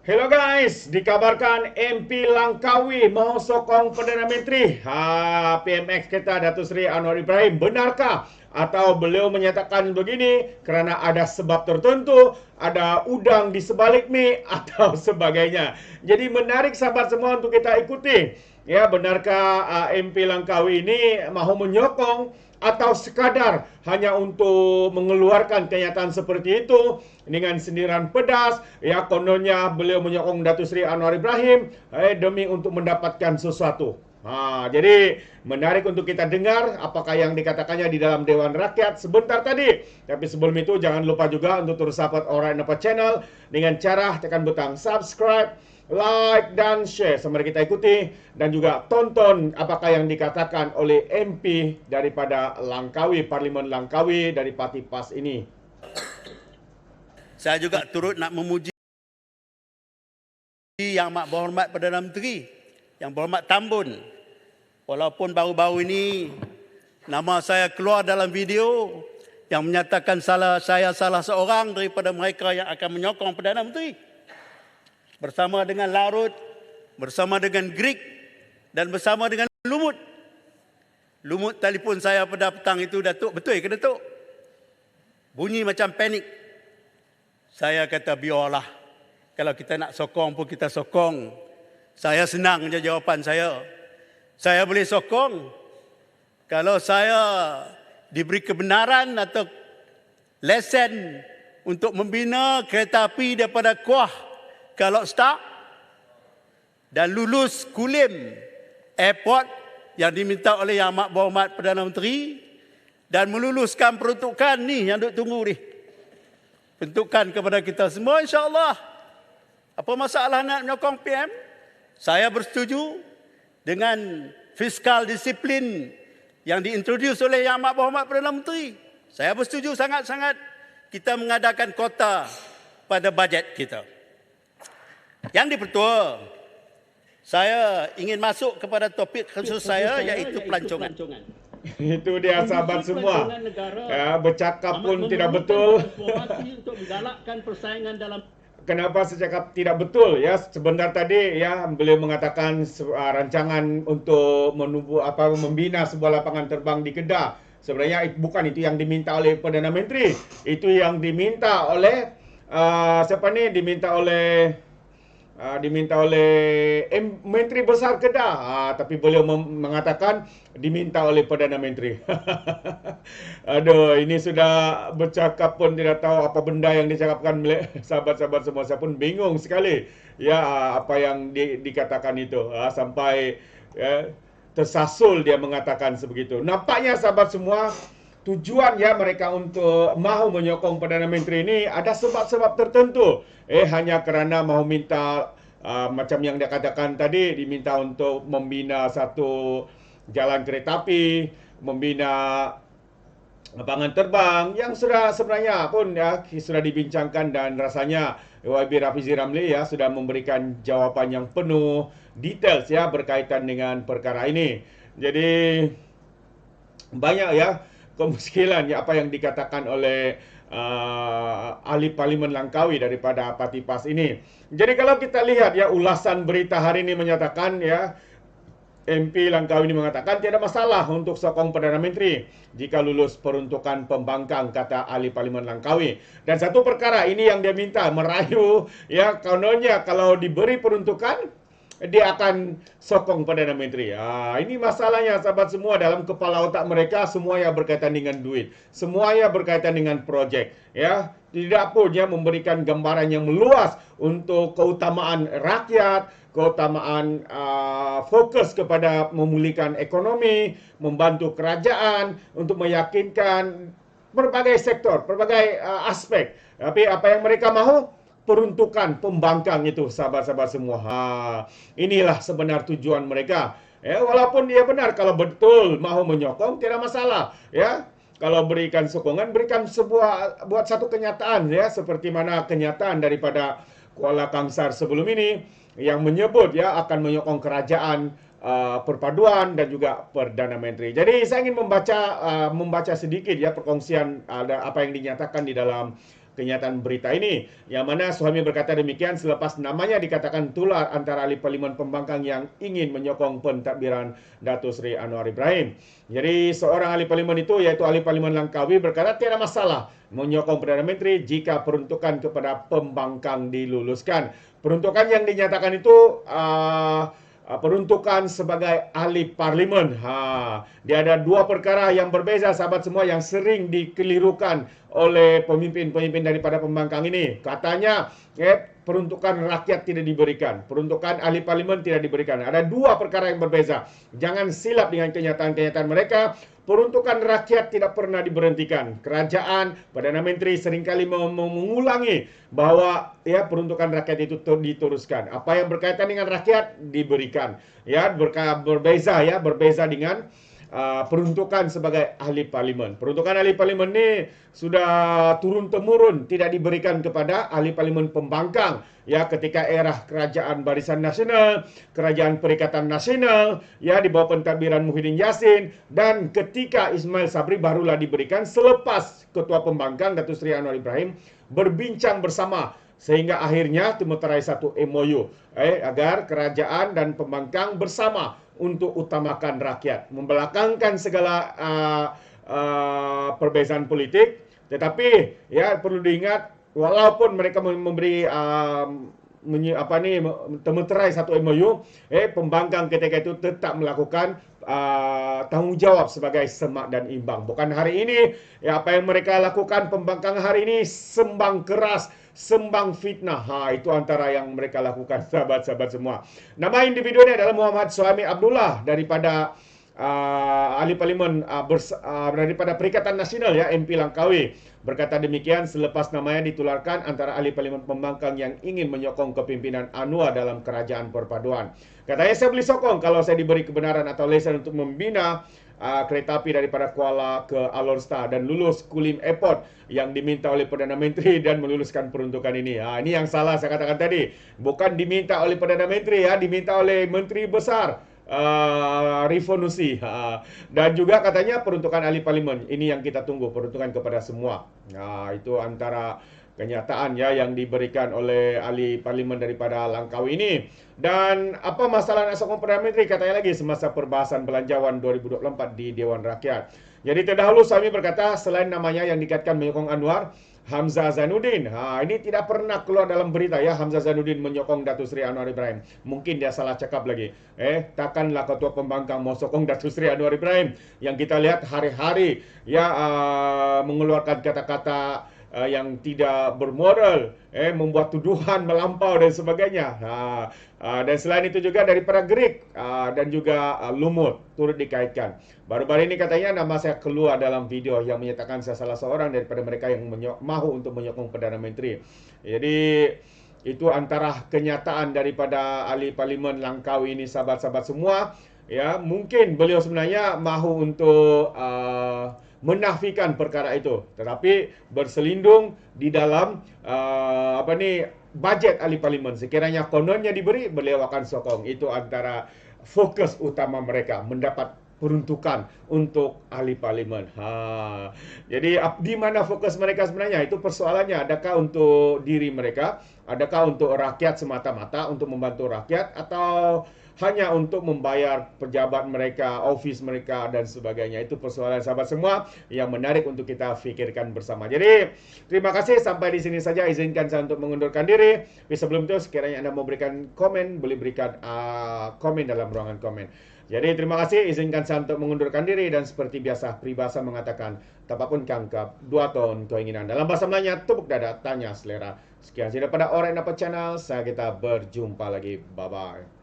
Hello guys, dikabarkan MP Langkawi mau sokong Perdana Menteri PMX kita Datuk Seri Anwar Ibrahim. Benarkah? Atau beliau menyatakan begini kerana ada sebab tertentu, ada udang di sebalik mi atau sebagainya. Jadi menarik sahabat semua untuk kita ikuti. Ya, benarkah MP Langkawi ini mahu menyokong atau sekadar hanya untuk mengeluarkan kenyataan seperti itu dengan sindiran pedas, ya kononnya beliau menyokong Datuk Seri Anwar Ibrahim demi untuk mendapatkan sesuatu. Jadi menarik untuk kita dengar apakah yang dikatakannya di dalam Dewan Rakyat sebentar tadi. Tapi sebelum itu jangan lupa juga untuk terus support Alright Napa Channel dengan cara tekan butang subscribe, like dan share. Mari kita ikuti dan juga tonton apakah yang dikatakan oleh MP daripada Langkawi, Parlimen Langkawi dari Parti PAS ini. Saya juga turut nak memuji Yang Amat Berhormat Perdana Menteri, Yang Berhormat Tambun. Walaupun baru-baru ini nama saya keluar dalam video yang menyatakan saya salah seorang daripada mereka yang akan menyokong Perdana Menteri. Bersama dengan Larut, bersama dengan Greek dan bersama dengan Lumut. Lumut telefon saya pada petang itu, Datuk, betul ke Datuk? Bunyi macam panik. Saya kata biarlah. Kalau kita nak sokong pun kita sokong. Saya senang je jawapan saya. Saya boleh sokong kalau saya diberi kebenaran atau lesen untuk membina kereta api daripada Kuah kalau start dan lulus Kulim airport yang diminta oleh Yang Amat Berhormat Perdana Menteri dan meluluskan peruntukan ni yang duk tunggu ni. Peruntukan kepada kita semua, insya-Allah. Apa masalah nak menyokong PM? Saya bersetuju dengan fiskal disiplin yang diintroduce oleh Yang Amat Berhormat Perdana Menteri. Saya bersetuju sangat-sangat kita mengadakan kota pada bajet kita. Yang di-Pertua, saya ingin masuk kepada topik khusus saya iaitu pelancongan. Itu dia sahabat semua. Bercakap pun tidak betul. Untuk menggalakkan persaingan dalam Kenapa saya cakap tidak betul ya? Sebentar tadi ya beliau mengatakan rancangan untuk membina sebuah lapangan terbang di Kedah. Sebenarnya bukan itu yang diminta oleh Perdana Menteri. Itu yang diminta oleh diminta oleh Menteri Besar Kedah. Tapi beliau mengatakan diminta oleh Perdana Menteri. Aduh, ini sudah bercakap pun tidak tahu apa benda yang dicakapkan oleh sahabat-sahabat semua. Saya pun bingung sekali ya apa yang dikatakan itu. Sampai tersasul dia mengatakan sebegitu. Nampaknya sahabat semua, tujuan ya mereka untuk mahu menyokong Perdana Menteri ini ada sebab-sebab tertentu. Hanya kerana mahu minta macam yang dia katakan tadi, diminta untuk membina satu jalan kereta api, membina lapangan terbang yang sudah sebenarnya pun ya sudah dibincangkan dan rasanya YB Rafizi Ramli ya sudah memberikan jawapan yang penuh details ya berkaitan dengan perkara ini. Jadi banyak ya kemungkinan ya apa yang dikatakan oleh ahli Parlimen Langkawi daripada Parti PAS ini. Jadi kalau kita lihat ya ulasan berita hari ini menyatakan ya MP Langkawi ini mengatakan tiada masalah untuk sokong Perdana Menteri jika lulus peruntukan pembangkang, kata ahli Parlimen Langkawi. Dan satu perkara ini yang dia minta merayu ya kononnya kalau diberi peruntukan dia akan sokong Perdana Menteri. Ini masalahnya sahabat semua, dalam kepala otak mereka semuanya berkaitan dengan duit. Semuanya berkaitan dengan projek. Ya, tidak pun ya memberikan gambaran yang meluas untuk keutamaan rakyat, keutamaan fokus kepada memulihkan ekonomi, membantu kerajaan untuk meyakinkan berbagai sektor, berbagai aspek. Tapi apa yang mereka mahu? Peruntukan pembangkang itu sahabat-sahabat semua. Inilah sebenar tujuan mereka. Walaupun dia benar kalau betul mahu menyokong tidak masalah. Ya, kalau berikan sokongan berikan buat satu kenyataan ya seperti mana kenyataan daripada Kuala Kangsar sebelum ini yang menyebut ya akan menyokong kerajaan perpaduan dan juga Perdana Menteri. Jadi saya ingin membaca sedikit ya perkongsian apa yang dinyatakan di dalam kenyataan berita ini. Yang mana Suhaimi berkata demikian selepas namanya dikatakan tular antara ahli parlimen pembangkang yang ingin menyokong pentadbiran Datuk Seri Anwar Ibrahim. Jadi seorang ahli parlimen itu, yaitu ahli parlimen Langkawi, berkata tiada masalah menyokong Perdana Menteri jika peruntukan kepada pembangkang diluluskan. Peruntukan yang dinyatakan itu peruntukan sebagai ahli parlimen. Dia ada dua perkara yang berbeza, sahabat semua, yang sering dikelirukan oleh pemimpin-pemimpin daripada pembangkang ini. Katanya peruntukan rakyat tidak diberikan, peruntukan ahli parlimen tidak diberikan. Ada dua perkara yang berbeza. Jangan silap dengan kenyataan-kenyataan mereka. Peruntukan rakyat tidak pernah diberhentikan. Kerajaan, Perdana Menteri seringkali mengulangi bahawa peruntukan rakyat itu diteruskan. Apa yang berkaitan dengan rakyat diberikan. Berbeza dengan peruntukan sebagai ahli parlimen. Peruntukan ahli parlimen ini sudah turun-temurun tidak diberikan kepada ahli parlimen pembangkang. Ketika era kerajaan Barisan Nasional, kerajaan Perikatan Nasional, di bawah pentadbiran Muhyiddin Yassin, dan ketika Ismail Sabri barulah diberikan selepas Ketua Pembangkang Datuk Seri Anwar Ibrahim berbincang bersama sehingga akhirnya meterai satu MOU agar kerajaan dan pembangkang bersama untuk utamakan rakyat, membelakangkan segala perbezaan politik. Tetapi perlu diingat, walaupun mereka memberi meterai satu MOU, pembangkang ketika itu tetap melakukan tanggungjawab sebagai semak dan imbang. Bukan hari ini apa yang mereka lakukan pembangkang hari ini, sembang keras, sembang fitnah. Itu antara yang mereka lakukan, sahabat-sahabat semua. Nama individu ini adalah Muhammad Suhaimi Abdullah daripada ahli parlimen daripada Perikatan Nasional MP Langkawi. Berkata demikian selepas namanya ditularkan antara ahli parlimen pembangkang yang ingin menyokong kepimpinan Anwar dalam kerajaan perpaduan. Katanya, saya boleh sokong kalau saya diberi kebenaran atau lesen untuk membina kereta api daripada Kuala ke Alor Star dan lulus Kulim Airport yang diminta oleh Perdana Menteri dan meluluskan peruntukan ini. Ini yang salah saya katakan tadi. Bukan diminta oleh Perdana Menteri, diminta oleh Menteri Besar Rifonusi. Dan juga katanya peruntukan ahli parlimen. Ini yang kita tunggu, peruntukan kepada semua. Itu antara kenyataan yang diberikan oleh ahli parlimen daripada Langkawi ini. Dan apa masalah nak sokong Perdana Menteri? Katanya lagi semasa perbahasan belanjawan 2024 di Dewan Rakyat. Jadi terdahulu Suhaimi berkata selain namanya yang dikaitkan menyokong Anwar, Hamzah Zainuddin. Ini tidak pernah keluar dalam berita Hamzah Zainuddin menyokong Datuk Seri Anwar Ibrahim. Mungkin dia salah cakap lagi. Takkanlah ketua pembangkang mau sokong Datuk Seri Anwar Ibrahim yang kita lihat hari-hari mengeluarkan kata-kata yang tidak bermoral, membuat tuduhan melampau dan sebagainya. Dan selain itu juga daripada Gerik dan juga Lumut turut dikaitkan. Baru-baru ini katanya nama saya keluar dalam video yang menyatakan saya salah seorang daripada mereka yang mahu untuk menyokong Perdana Menteri. Jadi itu antara kenyataan daripada ahli parlimen Langkawi ini, sahabat-sahabat semua. Mungkin beliau sebenarnya mahu untuk menafikan perkara itu, tetapi berselindung di dalam bajet ahli parlimen. Sekiranya kononnya diberi, beliau akan sokong. Itu antara fokus utama mereka, mendapat peruntukan untuk ahli parlimen. Jadi di mana fokus mereka sebenarnya? Itu persoalannya. Adakah untuk diri mereka? Adakah untuk rakyat semata-mata, untuk membantu rakyat, atau hanya untuk membayar pejabat mereka, ofis mereka dan sebagainya? Itu persoalan sahabat semua yang menarik untuk kita fikirkan bersama. Jadi terima kasih, sampai di sini saja. Izinkan saya untuk mengundurkan diri. Tapi sebelum itu, sekiranya Anda mau berikan komen, boleh berikan komen dalam ruangan komen. Jadi terima kasih, izinkan saya untuk mengundurkan diri. Dan seperti biasa, peribahasa mengatakan, tapapun kangkap, 2 tahun keinginan. Dalam bahasa Melayanya, tepuk dada, tanya selera. Sekian saja daripada Orang Dapat Channel. Kita berjumpa lagi. Bye-bye.